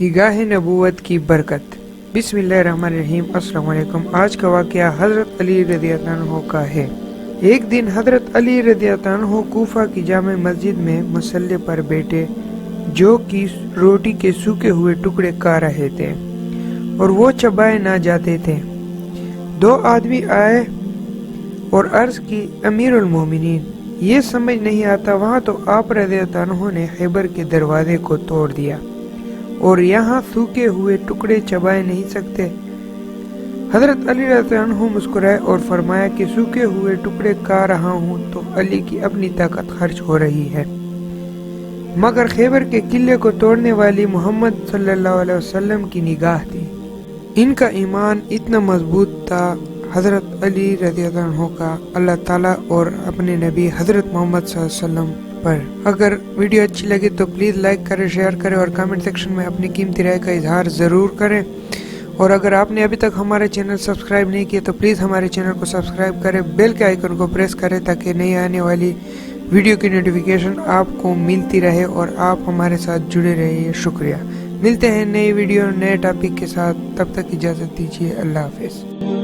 निगाह नबूवत की बरकत। बिस्मिल्लाहिर्रहमानिर्रहीम। अस्सलाम वालेकुम। आज का वाक़या हज़रत अली रज़ियल्लाहु अन्हु का है। एक दिन हज़रत अली रज़ियल्लाहु अन्हु कूफा की जामे मस्जिद में मुसल्ले पर बैठे, जो कि रोटी के सूखे हुए टुकड़े खा रहे थे और वो चबाए ना जाते थे। दो आदमी आए और अर्ज की, अमीरुल मोमिनीन, ये समझ नहीं आता, वहाँ तो आप रज़ियल्लाहु अन्हु ने खैबर के दरवाजे को तोड़ दिया और यहाँ सूखे हुए टुकड़े चबाए नहीं सकते। हजरत अली रज़ियल्लाहु अन्हु मुस्कुराए और फरमाया कि सूखे हुए टुकड़े खा रहा हूँ तो अली की अपनी ताकत खर्च हो रही है, मगर खैबर के किले को तोड़ने वाली मोहम्मद सल्लल्लाहु अलैहि वसल्लम की निगाह थी। इनका ईमान इतना मजबूत था, हजरत अली रज़ियल्लाहु अन्हु का अल्लाह ताला और अपने नबी हजरत मोहम्मद सल्लल्लाहु अलैहि वसल्लम पर। अगर वीडियो अच्छी लगे तो प्लीज़ लाइक करें, शेयर करें और कमेंट सेक्शन में अपनी कीमती राय का इजहार ज़रूर करें। और अगर आपने अभी तक हमारे चैनल सब्सक्राइब नहीं किया तो प्लीज़ हमारे चैनल को सब्सक्राइब करें, बेल के आइकन को प्रेस करें ताकि नई आने वाली वीडियो की नोटिफिकेशन आपको मिलती रहे और आप हमारे साथ जुड़े रहिए। शुक्रिया। मिलते हैं नई वीडियो नए टॉपिक के साथ, तब तक इजाज़त दीजिए। अल्लाह हाफिज़।